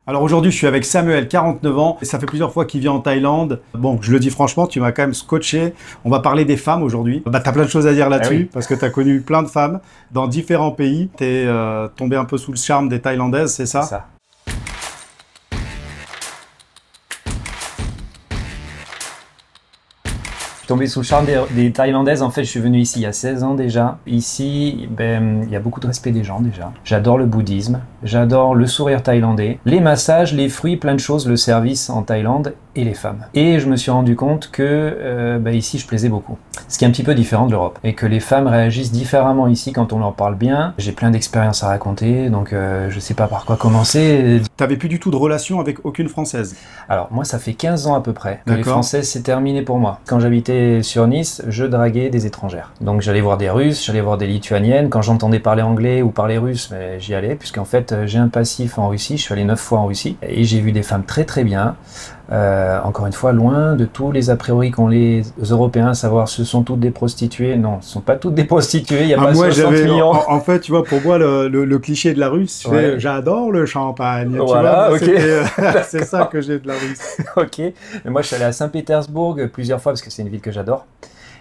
Alors aujourd'hui, je suis avec Samuel, 49 ans. Ça fait plusieurs fois qu'il vit en Thaïlande. Bon, je le dis franchement, tu m'as quand même scotché. On va parler des femmes aujourd'hui. Bah, tu as plein de choses à dire là-dessus, oui. parce que tu as connu plein de femmes dans différents pays. Tu es tombé un peu sous le charme des Thaïlandaises, c'est ça? C'est ça. Tombé sous le charme des Thaïlandaises. En fait, je suis venu ici il y a 16 ans déjà. Ici, il y a beaucoup de respect des gens déjà. J'adore le bouddhisme, j'adore le sourire thaïlandais, les massages, les fruits, plein de choses, le service en Thaïlande et les femmes. Et je me suis rendu compte que ici, je plaisais beaucoup. Ce qui est un petit peu différent de l'Europe. Et que les femmes réagissent différemment ici quand on leur parle bien. J'ai plein d'expériences à raconter, donc je sais pas par quoi commencer. T'avais plus du tout de relation avec aucune Française? Alors, moi, ça fait 15 ans à peu près que les Françaises, c'est terminé pour moi. Quand j'habitais sur Nice, je draguais des étrangères. Donc j'allais voir des Russes, j'allais voir des Lituaniennes. Quand j'entendais parler anglais ou parler russe, j'y allais, puisqu'en fait j'ai un passif en Russie, je suis allé 9 fois en Russie, et j'ai vu des femmes très très bien. Encore une fois, loin de tous les a priori qu'ont les Européens, savoir ce sont toutes des prostituées. Non, ce ne sont pas toutes des prostituées, il n'y a pas 60 millions. En fait, tu vois, pour moi, le cliché de la Russe, j'adore le champagne. Voilà, tu vois, ok. c'est ça que j'ai de la Russe. Ok, mais moi je suis allé à Saint-Pétersbourg plusieurs fois parce que c'est une ville que j'adore.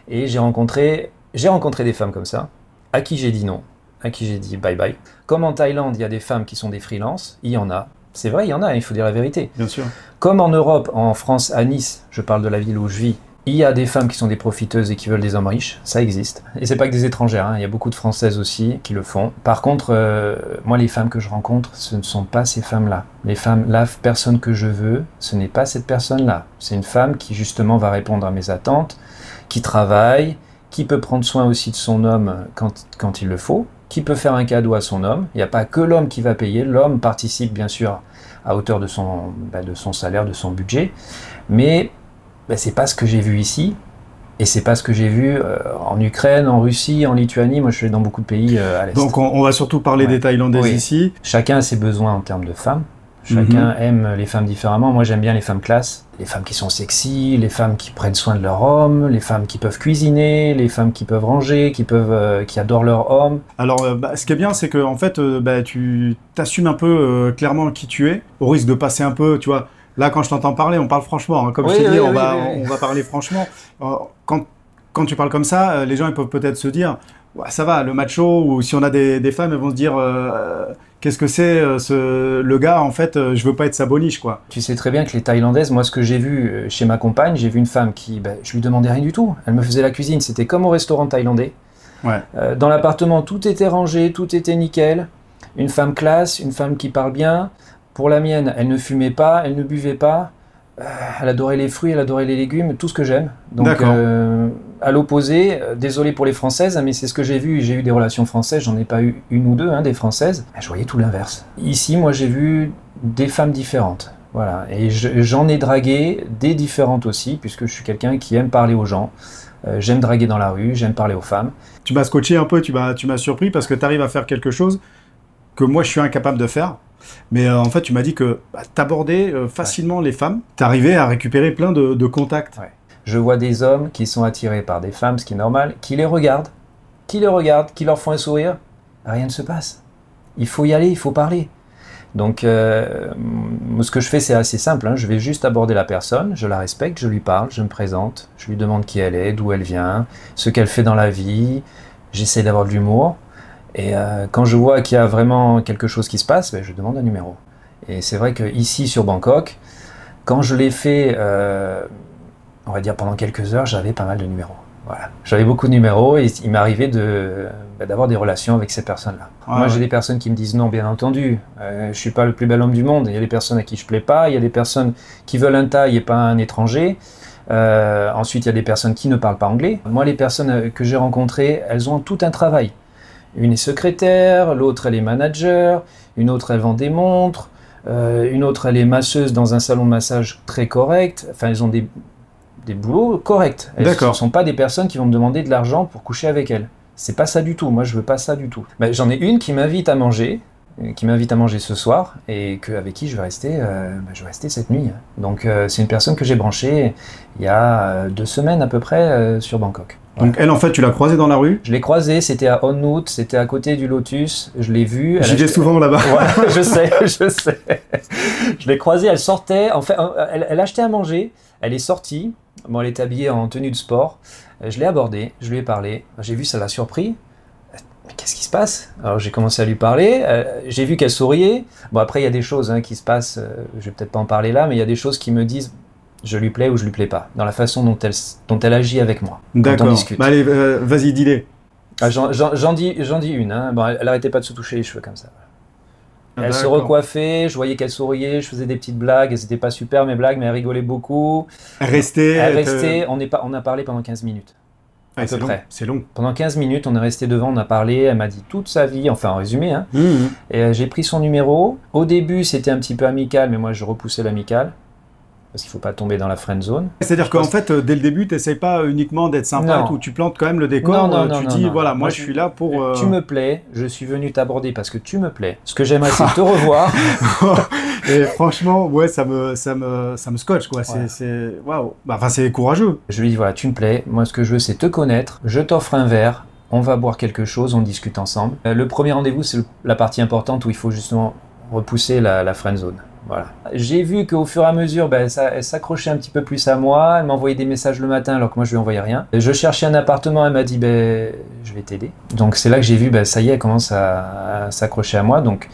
Et j'ai rencontré des femmes comme ça, à qui j'ai dit non, à qui j'ai dit bye bye. Comme en Thaïlande, il y a des femmes qui sont des freelances, il y en a. C'est vrai, il y en a, il faut dire la vérité. Bien sûr. Comme en Europe, en France, à Nice, je parle de la ville où je vis, il y a des femmes qui sont des profiteuses et qui veulent des hommes riches, ça existe. Et c'est pas que des étrangères, il y a beaucoup de Françaises aussi qui le font. Par contre, moi les femmes que je rencontre, ce ne sont pas ces femmes-là. Les femmes, la personne que je veux, ce n'est pas cette personne-là. C'est une femme qui justement va répondre à mes attentes, qui travaille, qui peut prendre soin aussi de son homme quand il le faut, qui peut faire un cadeau à son homme. Il n'y a pas que l'homme qui va payer, l'homme participe bien sûr à hauteur de son salaire, de son budget, mais c'est pas ce que j'ai vu ici, et c'est pas ce que j'ai vu en Ukraine, en Russie, en Lituanie. Moi je suis dans beaucoup de pays à l'Est. Donc on va surtout parler des Thaïlandaises ici. Chacun a ses besoins en termes de femmes. Chacun aime les femmes différemment. Moi, j'aime bien les femmes classe, les femmes qui sont sexy, les femmes qui prennent soin de leur homme, les femmes qui peuvent cuisiner, les femmes qui peuvent ranger, qui adorent leur homme. Alors, ce qui est bien, c'est que en fait, tu t'assumes un peu clairement qui tu es, au risque de passer un peu, tu vois. Là, quand je t'entends parler, on parle franchement. Hein. Comme je t'ai dit, on va parler franchement. Quand tu parles comme ça, les gens ils peuvent peut-être se dire, ouais, ça va, le macho, ou si on a des femmes, elles vont se dire, qu'est-ce que c'est le gars, en fait, je veux pas être sa boniche, quoi. Tu sais très bien que les Thaïlandaises, moi, ce que j'ai vu chez ma compagne, j'ai vu une femme qui, je lui demandais rien du tout. Elle me faisait la cuisine, c'était comme au restaurant thaïlandais. Ouais. Dans l'appartement, tout était rangé, tout était nickel. Une femme classe, une femme qui parle bien. Pour la mienne, elle ne fumait pas, elle ne buvait pas. Elle adorait les fruits, elle adorait les légumes, tout ce que j'aime. Donc, à l'opposé, désolé pour les Françaises, mais c'est ce que j'ai vu. J'ai eu des relations françaises, j'en ai pas eu une ou deux, des Françaises. Je voyais tout l'inverse. Ici, moi, j'ai vu des femmes différentes. Voilà. Et j'en ai dragué des différentes aussi, puisque je suis quelqu'un qui aime parler aux gens. J'aime draguer dans la rue, j'aime parler aux femmes. Tu m'as scotché un peu, tu m'as surpris parce que tu arrives à faire quelque chose que moi, je suis incapable de faire. Mais en fait, tu m'as dit que t'abordais facilement les femmes. T'arrivais à récupérer plein de contacts. Ouais. Je vois des hommes qui sont attirés par des femmes, ce qui est normal, qui les regardent, qui leur font un sourire. Rien ne se passe. Il faut y aller, il faut parler. Donc, ce que je fais, c'est assez simple. Je vais juste aborder la personne, je la respecte, je lui parle, je me présente, je lui demande qui elle est, d'où elle vient, ce qu'elle fait dans la vie. J'essaie d'avoir de l'humour. Et quand je vois qu'il y a vraiment quelque chose qui se passe, je demande un numéro. Et c'est vrai qu'ici, sur Bangkok, quand je l'ai fait, on va dire pendant quelques heures, j'avais pas mal de numéros. Voilà. J'avais beaucoup de numéros et il m'est arrivé d'avoir des relations avec ces personnes-là. Moi, j'ai des personnes qui me disent non, bien entendu, je suis pas le plus bel homme du monde. Il y a des personnes à qui je plais pas, il y a des personnes qui veulent un Thaï et pas un étranger. Ensuite, il y a des personnes qui ne parlent pas anglais. Moi, les personnes que j'ai rencontrées, elles ont tout un travail. Une est secrétaire, l'autre elle est manager, une autre elle vend des montres, une autre elle est masseuse dans un salon de massage très correct. Enfin, elles ont des boulots corrects. Elles ne sont pas des personnes qui vont me demander de l'argent pour coucher avec elles. C'est pas ça du tout. Moi, je veux pas ça du tout. J'en ai une qui m'invite à manger. qui m'invite à manger ce soir et avec qui je vais rester cette nuit. Donc c'est une personne que j'ai branchée il y a 2 semaines à peu près sur Bangkok. Voilà. Donc elle, en fait, tu l'as croisée dans la rue? Je l'ai croisée, c'était à Onnoot, c'était à côté du Lotus, je l'ai vue. J'y vais souvent là-bas. Ouais, je sais. Je l'ai croisée, elle sortait, en fait, elle achetait à manger, elle est sortie, bon, elle est habillée en tenue de sport, je l'ai abordée, je lui ai parlé, j'ai vu, ça l'a surpris. Mais qu'est-ce qui se passe? Alors j'ai commencé à lui parler, j'ai vu qu'elle souriait. Bon, après il y a des choses qui se passent, je vais peut-être pas en parler là, mais il y a des choses qui me disent je lui plais ou je lui plais pas, dans la façon dont elle agit avec moi. D'accord. Bah allez, vas-y, dis-les. Ah, j'en dis une. Bon, elle arrêtait pas de se toucher les cheveux comme ça. Elle se recoiffait, je voyais qu'elle souriait, je faisais des petites blagues, elles n'étaient pas super mes blagues, mais elle rigolait beaucoup. Elle restait. On a parlé pendant 15 minutes. À peu près. C'est long. Pendant 15 minutes, on est resté devant, on a parlé, elle m'a dit toute sa vie, enfin en résumé. Et j'ai pris son numéro. Au début, c'était un petit peu amical, mais moi je repoussais l'amical. Parce qu'il ne faut pas tomber dans la friend zone. C'est-à-dire qu'en fait, dès le début, tu n'essayes pas uniquement d'être sympa, ou tu plantes quand même le décor. Tu dis, voilà, moi je suis là pour... Tu me plais, je suis venu t'aborder parce que tu me plais. Ce que j'aimerais, c'est te revoir. Et franchement, ouais, ça me scotche, quoi. Ouais. C'est waouh. Enfin, c'est courageux. Je lui dis, voilà, tu me plais. Moi, ce que je veux, c'est te connaître. Je t'offre un verre. On va boire quelque chose, on discute ensemble. Le premier rendez-vous, c'est la partie importante où il faut justement repousser la friend zone. Voilà. J'ai vu qu'au fur et à mesure, elle s'accrochait un petit peu plus à moi. Elle m'envoyait des messages le matin alors que moi je lui envoyais rien. Je cherchais un appartement, elle m'a dit je vais t'aider. Donc c'est là que j'ai vu, ça y est, elle commence à s'accrocher à moi. Donc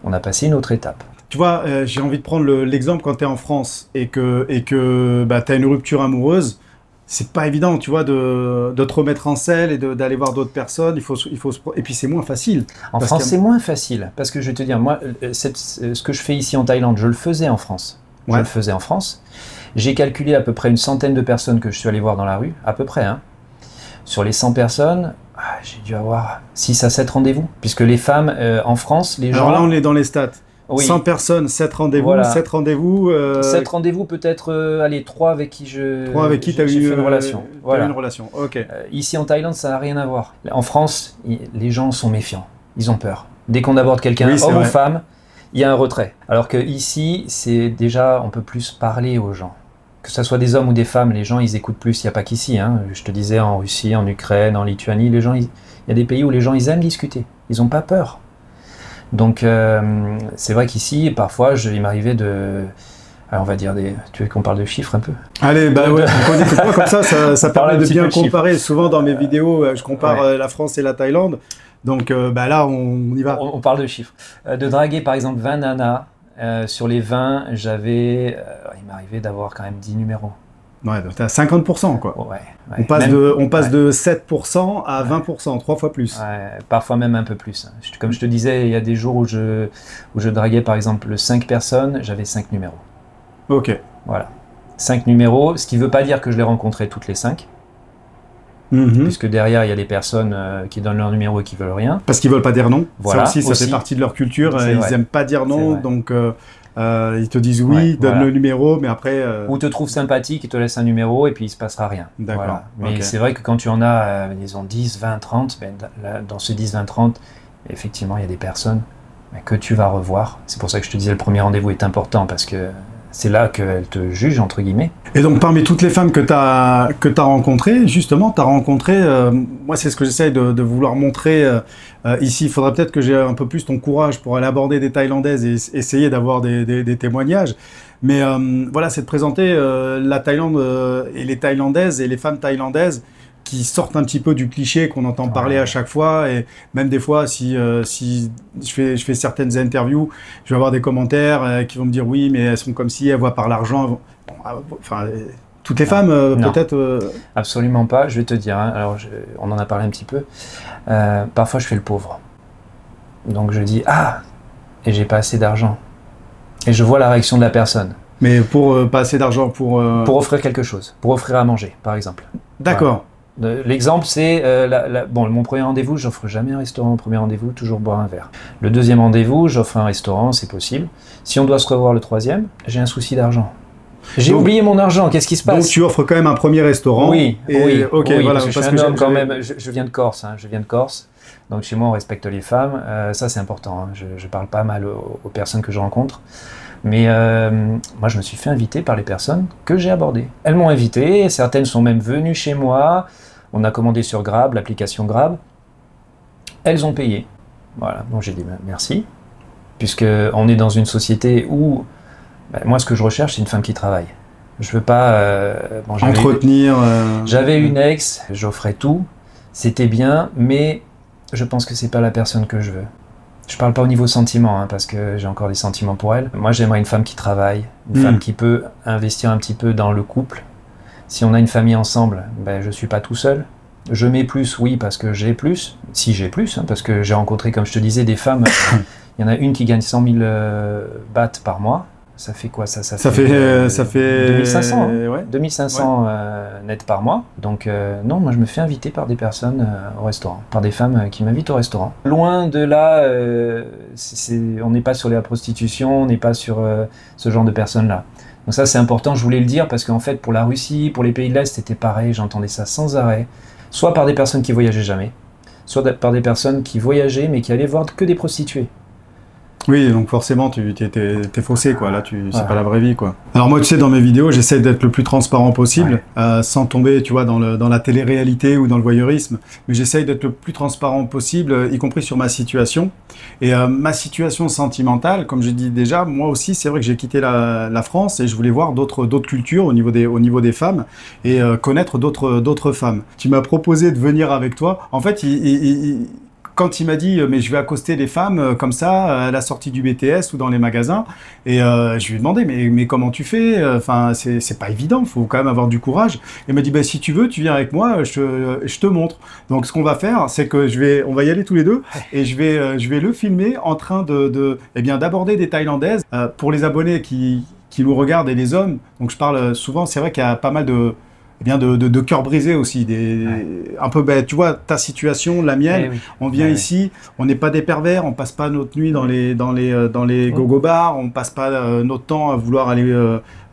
on a passé une autre étape. Tu vois, j'ai envie de prendre l'exemple quand tu es en France et que tu as une rupture amoureuse. C'est pas évident, tu vois, de te remettre en selle et d'aller voir d'autres personnes. Et puis c'est moins facile. En France, c'est moins facile. Parce que je vais te dire, moi, ce que je fais ici en Thaïlande, je le faisais en France. Ouais. Je le faisais en France. J'ai calculé à peu près une centaine de personnes que je suis allé voir dans la rue. À peu près, hein. Sur les 100 personnes, j'ai dû avoir 6 à 7 rendez-vous. Puisque les femmes, en France, les gens... Alors là, on est dans les stats. Oui. 100 personnes, 7 rendez-vous, voilà. 7 rendez-vous... 7 rendez-vous, peut-être, 3 avec qui tu as eu une relation. Voilà. Une relation, ok. Ici en Thaïlande, ça n'a rien à voir. En France, les gens sont méfiants, ils ont peur. Dès qu'on aborde quelqu'un, homme ou femme, il y a un retrait. Alors que ici, c'est déjà, on peut plus parler aux gens. Que ce soit des hommes ou des femmes, les gens, ils écoutent plus. Il n'y a pas qu'ici. Je te disais, en Russie, en Ukraine, en Lituanie, les gens, il y a des pays où les gens, ils aiment discuter. Ils n'ont pas peur. Donc, c'est vrai qu'ici, parfois, il m'arrivait on va dire tu veux qu'on parle de chiffres un peu? Allez, ouais, comme ça permet de bien comparer. Souvent, dans mes vidéos, je compare la France et la Thaïlande. Donc, là, on y va. On parle de chiffres. De draguer, par exemple, 20 nanas. Sur les 20, il m'arrivait d'avoir quand même 10 numéros. Ouais, donc t'as 50%, quoi. Ouais. On passe de 7% à 20%, 3 fois plus. Ouais, parfois même un peu plus. Comme je te disais, il y a des jours où je draguais par exemple 5 personnes, j'avais 5 numéros. Ok. Voilà. 5 numéros, ce qui ne veut pas dire que je les rencontrais toutes les 5. Puisque derrière, il y a des personnes qui donnent leur numéro et qui veulent rien. Parce qu'ils ne veulent pas dire non. Voilà, ça fait partie de leur culture. Ils n'aiment pas dire non, donc ils te disent oui, donne le numéro, mais après... Ou te trouvent sympathique, ils te laissent un numéro et puis il ne se passera rien. D'accord. Voilà. Mais c'est vrai que quand tu en as, disons, 10, 20, 30, dans ce 10, 20, 30, effectivement, il y a des personnes que tu vas revoir. C'est pour ça que je te disais, le premier rendez-vous est important parce que c'est là qu'elle te juge, entre guillemets. Et donc, parmi toutes les femmes que tu as rencontrées, justement, tu as rencontré... moi, c'est ce que j'essaye de vouloir montrer ici. Il faudrait peut-être que j'ai un peu plus ton courage pour aller aborder des Thaïlandaises et essayer d'avoir des témoignages. Mais voilà, c'est de présenter la Thaïlande et les Thaïlandaises et les femmes thaïlandaises qui sortent un petit peu du cliché qu'on entend parler à chaque fois. Et même des fois, si je fais certaines interviews, je vais avoir des commentaires qui vont me dire oui, mais elles sont comme si elles voient par l'argent. Enfin, toutes les femmes, peut-être... Absolument pas, je vais te dire. Alors, on en a parlé un petit peu. Parfois, je fais le pauvre. Donc, je dis « Ah !» et j'ai pas assez d'argent. Et je vois la réaction de la personne. Mais pour pas assez d'argent, pour offrir quelque chose. Pour offrir à manger, par exemple. D'accord. Voilà. L'exemple, c'est mon premier rendez-vous, j'offre jamais un restaurant au premier rendez-vous, toujours boire un verre. Le deuxième rendez-vous, j'offre un restaurant, c'est possible. Si on doit se revoir le troisième, j'ai un souci d'argent. J'ai oublié mon argent, qu'est-ce qui se passe? Donc tu offres quand même un premier restaurant. Oui, oui, ok, oui, voilà, parce que je suis un homme quand même, je viens de Corse, hein, je viens de Corse. Donc chez moi on respecte les femmes, ça c'est important, hein. Je parle pas mal aux personnes que je rencontre. Mais moi je me suis fait inviter par les personnes que j'ai abordées. Elles m'ont invité, certaines sont même venues chez moi, on a commandé sur Grab, l'application Grab. Elles ont payé. Voilà, donc j'ai dit merci, puisqu'on est dans une société où, moi ce que je recherche c'est une femme qui travaille. Je veux pas... bon, entretenir... J'avais une ex, j'offrais tout, c'était bien, mais je pense que c'est pas la personne que je veux. Je parle pas au niveau sentiment, hein, parce que j'ai encore des sentiments pour elle. Moi j'aimerais une femme qui travaille, une femme qui peut investir un petit peu dans le couple. Si on a une famille ensemble, je suis pas tout seul. Je mets plus, oui, parce que j'ai plus. Si j'ai plus, hein, parce que j'ai rencontré, comme je te disais, des femmes. Il y en a une qui gagne 100 000 bahts par mois. Ça fait quoi ça fait 2500, hein, ouais. 2500 net par mois. Donc non, moi je me fais inviter par des personnes au restaurant, par des femmes qui m'invitent au restaurant. Loin de là, on n'est pas sur la prostitution, on n'est pas sur ce genre de personnes-là. Donc ça c'est important, je voulais le dire, parce qu'en fait pour la Russie, pour les pays de l'Est, c'était pareil, j'entendais ça sans arrêt. Soit par des personnes qui voyageaient jamais, soit par des personnes qui voyageaient mais qui allaient voir que des prostituées. Oui, donc forcément, t'es faussé, quoi. Là, c'est pas la vraie vie, quoi. Alors moi, tu sais, dans mes vidéos, j'essaie d'être le plus transparent possible, sans tomber, tu vois, dans la télé-réalité ou dans le voyeurisme. Mais j'essaie d'être le plus transparent possible, y compris sur ma situation. Et ma situation sentimentale, comme j'ai dit déjà, moi aussi, c'est vrai que j'ai quitté la France et je voulais voir d'autres cultures au niveau des femmes et connaître d'autres femmes. Tu m'as proposé de venir avec toi. En fait, quand il m'a dit mais je vais accoster les femmes comme ça à la sortie du BTS ou dans les magasins, et je lui ai demandé mais comment tu fais, enfin c'est pas évident, faut quand même avoir du courage. Et il m'a dit si tu veux tu viens avec moi, je te montre. Donc ce qu'on va faire c'est que on va y aller tous les deux et je vais le filmer en train d'aborder des Thaïlandaises pour les abonnés qui nous regardent et les hommes. Donc je parle souvent, c'est vrai qu'il y a pas mal de cœur brisé aussi, un peu, tu vois, ta situation, la mienne, on vient ici, on n'est pas des pervers, on passe pas notre nuit dans les go-go bars, on passe pas notre temps à vouloir aller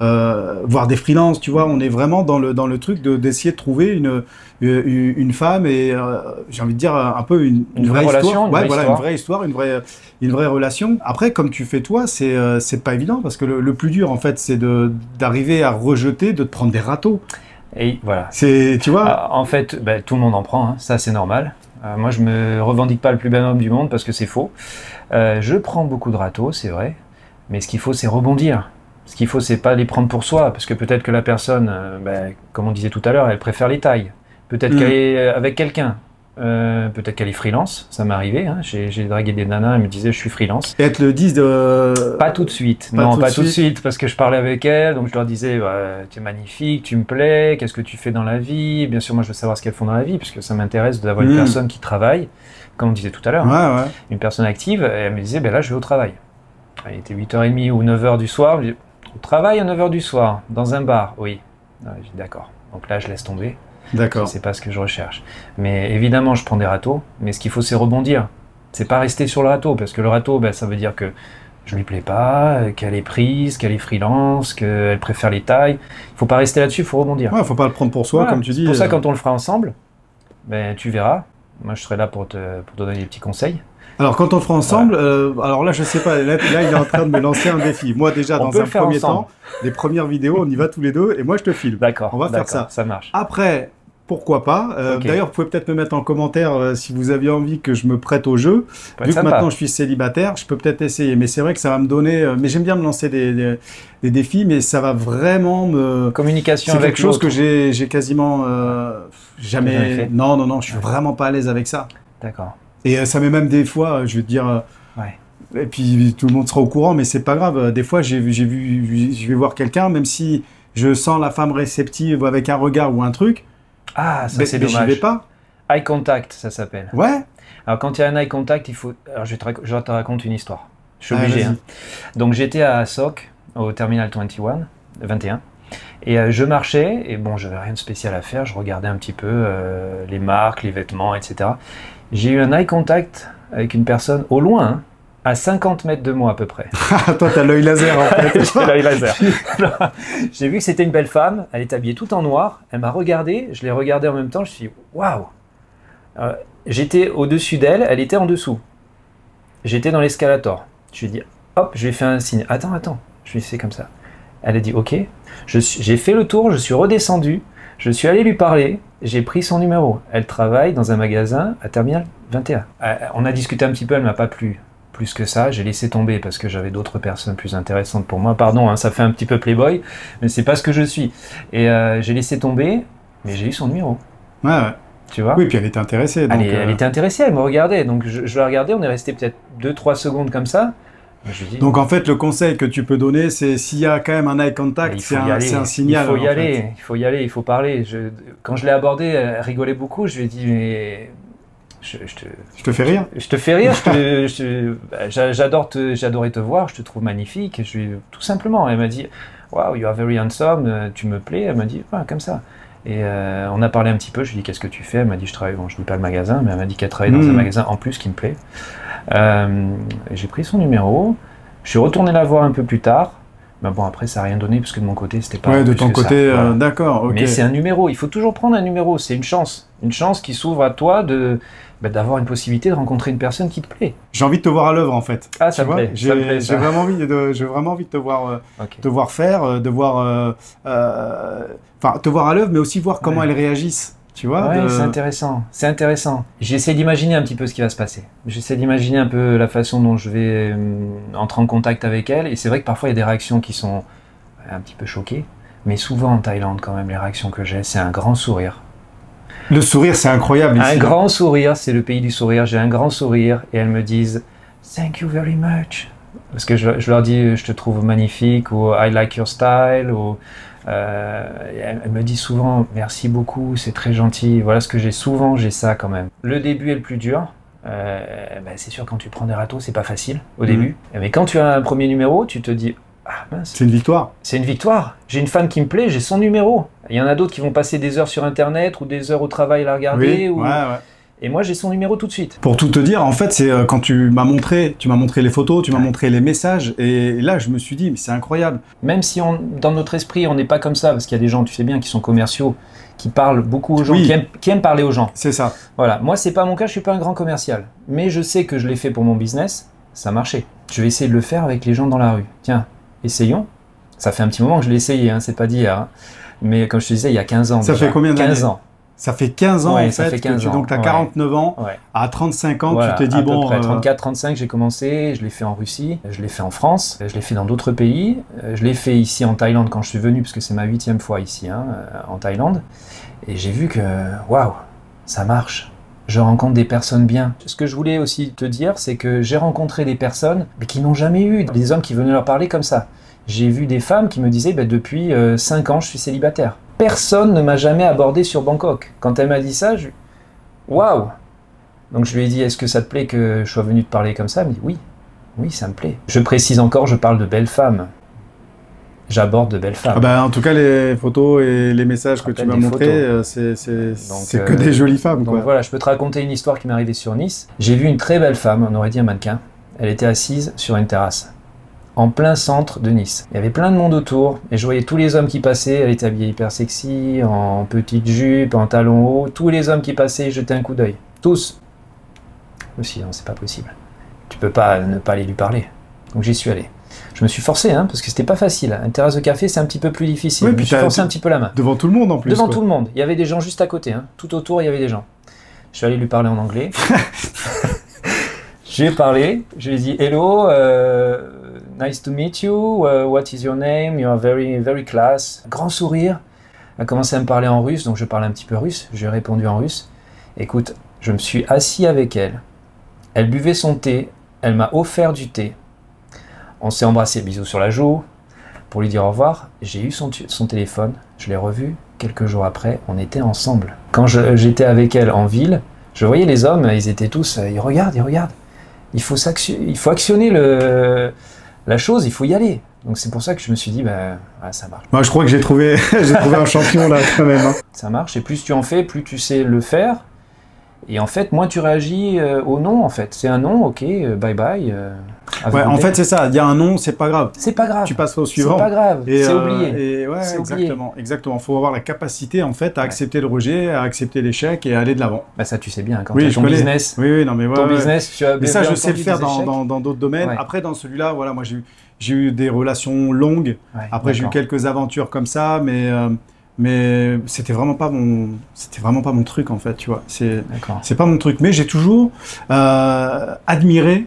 voir des freelances, tu vois, on est vraiment dans le truc d'essayer de trouver une femme et j'ai envie de dire un peu une vraie histoire, une vraie histoire, une vraie relation. Après, comme tu fais toi, c'est pas évident parce que le plus dur en fait, c'est d'arriver à rejeter, de te prendre des râteaux. Et voilà. Tu vois. En fait, tout le monde en prend, hein. Ça c'est normal. Moi je me revendique pas le plus bel homme du monde parce que c'est faux. Je prends beaucoup de râteaux, c'est vrai, mais ce qu'il faut c'est rebondir. Ce qu'il faut c'est pas les prendre pour soi, parce que peut-être que la personne, comme on disait tout à l'heure, elle préfère les tailles. Peut-être qu'elle est avec quelqu'un. Peut-être qu'elle est freelance, ça m'est arrivé, hein. J'ai dragué des nanas, elles me disaient je suis freelance. Et elles te le disent Pas tout de suite, pas tout de suite, parce que je parlais avec elles, donc je leur disais tu es magnifique, tu me plais, qu'est-ce que tu fais dans la vie? Bien sûr moi je veux savoir ce qu'elles font dans la vie, puisque ça m'intéresse d'avoir une personne qui travaille, comme on disait tout à l'heure, une personne active, et elle me disait là je vais au travail. Il était 8h30 ou 9h du soir, je dis, au travail à 9h du soir, dans un bar, oui. J'ai dit d'accord, donc là je laisse tomber. D'accord. C'est pas ce que je recherche. Mais évidemment, je prends des râteaux, mais ce qu'il faut, c'est rebondir. C'est pas rester sur le râteau, parce que le râteau, ça veut dire que je lui plais pas, qu'elle est prise, qu'elle est freelance, qu'elle préfère les tailles. Il faut pas rester là-dessus, il faut rebondir. Ouais, faut pas le prendre pour soi, comme tu dis. C'est pour ça, quand on le fera ensemble, tu verras. Moi, je serai là pour te donner des petits conseils. Alors, quand on le fera ensemble, alors là, je sais pas, là, il est en train de me lancer un défi. Moi, déjà, dans un premier temps, les premières vidéos, on y va tous les deux, et moi, je te filme. D'accord. On va faire ça. Ça marche. Après, pourquoi pas. D'ailleurs, vous pouvez peut-être me mettre en commentaire si vous aviez envie que je me prête au jeu. Vu que maintenant je suis célibataire, je peux peut-être essayer. Mais c'est vrai que ça va me donner... mais j'aime bien me lancer des défis, mais ça va vraiment me... Communication avec l'autre. C'est quelque chose que j'ai quasiment jamais fait. Non, je suis vraiment pas à l'aise avec ça. D'accord. Et ça met même des fois, je vais te dire... Et puis tout le monde sera au courant, mais c'est pas grave. Des fois, je vais voir quelqu'un, même si je sens la femme réceptive avec un regard ou un truc. Ah, ça c'est dommage. J'y vais pas. Eye contact, ça s'appelle. Ouais. Alors quand il y a un eye contact, il faut... Alors je te raconte une histoire. Je suis obligé. Hein. Donc j'étais à SOC, au Terminal 21, et je marchais, et bon, j'avais rien de spécial à faire, je regardais un petit peu les marques, les vêtements, etc. J'ai eu un eye contact avec une personne au loin, hein, à 50 mètres de moi à peu près. Toi, t'as l'œil laser en fait. J'ai l'œil laser. J'ai vu que c'était une belle femme, elle est habillée tout en noir, elle m'a regardé, je l'ai regardée en même temps, je me suis dit waouh. J'étais au-dessus d'elle, elle était en dessous. J'étais dans l'escalator. Je lui ai dit hop, je lui ai fait un signe. Attends, je lui ai fait comme ça. Elle a dit ok. J'ai fait le tour, je suis redescendu, je suis allé lui parler, j'ai pris son numéro. Elle travaille dans un magasin à Terminal 21. On a discuté un petit peu, elle m'a pas plu plus que ça. J'ai laissé tomber parce que j'avais d'autres personnes plus intéressantes pour moi. Pardon, hein, ça fait un petit peu playboy, mais c'est pas ce que je suis. Et j'ai laissé tomber, mais j'ai eu son numéro. Ouais. Tu vois ? Oui, puis elle était intéressée. Donc, elle était intéressée, elle me regardait. Donc je la regardais, on est resté peut-être 2-3 secondes comme ça. Donc en fait, le conseil que tu peux donner, c'est s'il y a quand même un eye contact, c'est un signal. Il faut y aller, il faut parler. Quand je l'ai abordée, elle rigolait beaucoup. Je lui ai dit, mais... Je te fais rire. Je te fais rire. J'adorais te voir, je te trouve magnifique. Tout simplement, elle m'a dit, wow, you are very handsome, tu me plais. Elle m'a dit, ouais, comme ça. Et on a parlé un petit peu, je lui ai dit qu'est-ce que tu fais, elle m'a dit je travaille, bon je ne dis pas le magasin, mais elle m'a dit qu'elle travaille dans un magasin en plus qui me plaît. J'ai pris son numéro, je suis retourné la voir un peu plus tard, mais bon après ça n'a rien donné parce que de mon côté c'était pas... Ouais, de ton côté, voilà. D'accord, ok. Mais c'est un numéro, il faut toujours prendre un numéro, c'est une chance qui s'ouvre à toi d'avoir une possibilité de rencontrer une personne qui te plaît. J'ai envie de te voir à l'œuvre en fait. Ah ça me plaît, j'ai vraiment envie de te voir, te voir faire, te voir à l'œuvre, mais aussi voir comment elles réagissent. Tu vois, ouais, c'est intéressant. J'essaie d'imaginer un petit peu ce qui va se passer. J'essaie d'imaginer un peu la façon dont je vais entrer en contact avec elle. Et c'est vrai que parfois il y a des réactions qui sont un petit peu choquées, mais souvent en Thaïlande quand même les réactions que j'ai, c'est un grand sourire. Le sourire, c'est incroyable ici. Un grand sourire, c'est le pays du sourire. J'ai un grand sourire et elles me disent « Thank you very much ». Parce que je leur dis « Je te trouve magnifique » ou « I like your style » ou elle me dit souvent « Merci beaucoup, c'est très gentil ». Voilà ce que j'ai souvent, j'ai ça quand même. Le début est le plus dur. C'est sûr, quand tu prends des râteaux, c'est pas facile au début. Mais quand tu as un premier numéro, tu te dis « Ah mince ». C'est une victoire. C'est une victoire. J'ai une femme qui me plaît, j'ai son numéro. Il y en a d'autres qui vont passer des heures sur Internet ou des heures au travail à la regarder. Oui, ouais. Et moi, j'ai son numéro tout de suite. Pour tout te dire, en fait, c'est quand tu m'as montré les photos, tu m'as montré les messages, et là, je me suis dit, mais c'est incroyable. Même si dans notre esprit, on n'est pas comme ça, parce qu'il y a des gens, tu sais bien, qui sont commerciaux, qui parlent beaucoup aux gens, qui aiment parler aux gens. C'est ça. Voilà. Moi, c'est pas mon cas, je suis pas un grand commercial. Mais je sais que je l'ai fait pour mon business, ça marchait. Je vais essayer de le faire avec les gens dans la rue. Tiens, essayons. Ça fait un petit moment que je l'ai essayé, hein, c'est pas d'hier. Hein. Mais comme je te disais, il y a 15 ans. Ça fait combien d'années ? 15 ans. Ça fait 15 ans, ouais, en fait, donc tu as 49 ans, à 35 ans, voilà, tu t'es dit, bon... À 34, 35, j'ai commencé, je l'ai fait en Russie, je l'ai fait en France, je l'ai fait dans d'autres pays, je l'ai fait ici en Thaïlande quand je suis venu, parce que c'est ma 8e fois ici, hein, en Thaïlande, et j'ai vu que, waouh, ça marche, je rencontre des personnes bien. Ce que je voulais aussi te dire, c'est que j'ai rencontré des personnes mais qui n'ont jamais eu des hommes qui venaient leur parler comme ça. J'ai vu des femmes qui me disaient, depuis 5 ans, je suis célibataire. Personne ne m'a jamais abordé sur Bangkok. Quand elle m'a dit ça, waouh! Donc je lui ai dit, est-ce que ça te plaît que je sois venu te parler comme ça? Elle me dit, oui, ça me plaît. Je précise encore, je parle de belles femmes. J'aborde de belles femmes. En tout cas, les photos et les messages que tu m'as montrés, c'est que des jolies femmes. Donc voilà, je peux te raconter une histoire qui m'est arrivée sur Nice. J'ai vu une très belle femme, on aurait dit un mannequin. Elle était assise sur une terrasse. En plein centre de Nice. Il y avait plein de monde autour, et je voyais tous les hommes qui passaient, elle était habillée hyper sexy, en petite jupe, en talons hauts, tous les hommes qui passaient jetaient un coup d'œil. Tous. Je me suis dit, non, c'est pas possible. Tu peux pas ne pas aller lui parler. Donc j'y suis allé. Je me suis forcé, parce que c'était pas facile. Une terrasse de café, c'est un petit peu plus difficile. Oui, je me suis forcé un petit peu la main. Devant tout le monde en plus. Devant tout le monde. Il y avait des gens juste à côté. Tout autour, il y avait des gens. Je suis allé lui parler en anglais. Je lui ai parlé. Je lui ai dit, hello, nice to meet you. What is your name? You are very, very class. Grand sourire. Elle a commencé à me parler en russe, donc je parle un petit peu russe. Je lui ai répondu en russe. Écoute, je me suis assis avec elle. Elle buvait son thé. Elle m'a offert du thé. On s'est embrassé, bisous sur la joue, pour lui dire au revoir. J'ai eu son téléphone. Je l'ai revu. Quelques jours après, on était ensemble. Quand j'étais avec elle en ville, je voyais les hommes, ils étaient tous, ils regardent. Il faut actionner la chose, il faut y aller. Donc c'est pour ça que je me suis dit, ça marche. Moi, je crois que j'ai trouvé un champion là quand même. Ça marche, et plus tu en fais, plus tu sais le faire. Et en fait, moins tu réagis au non, en fait. C'est un non, ok, bye bye. Ouais, en fait, c'est ça. Il y a un non, c'est pas grave. C'est pas grave. Tu passes au suivant. C'est pas grave. C'est oublié. Et ouais, exactement. Exactement. Faut avoir la capacité, en fait, à accepter le rejet, à accepter l'échec et à aller de l'avant. Bah ça, tu sais bien. Quand tu as ton business. Oui, non, mais ton business, tu as mais ça, je sais le faire dans d'autres domaines. Ouais. Après, dans celui-là, voilà, moi, j'ai eu des relations longues. Ouais, après, j'ai eu quelques aventures comme ça, mais c'était vraiment pas mon truc, en fait, tu vois. C'est pas mon truc. Mais j'ai toujours admiré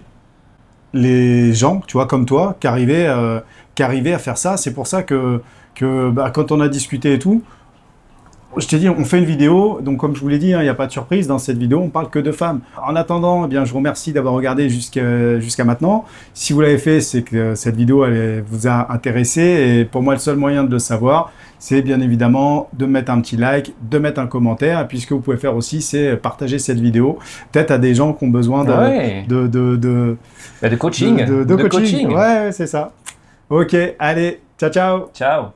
les gens, tu vois, comme toi, qui arrivaient à faire ça. C'est pour ça que bah, quand on a discuté et tout, je t'ai dit, on fait une vidéo, donc comme je vous l'ai dit, il n'y a pas de surprise, dans cette vidéo, on parle que de femmes. En attendant, eh bien, je vous remercie d'avoir regardé jusqu'à maintenant. Si vous l'avez fait, c'est que cette vidéo elle vous a intéressé, et pour moi, le seul moyen de le savoir, c'est bien évidemment de mettre un petit like, de mettre un commentaire, et puis ce que vous pouvez faire aussi, c'est partager cette vidéo, peut-être à des gens qui ont besoin de coaching. De coaching, ouais, c'est ça. Ok, allez, ciao, ciao. Ciao.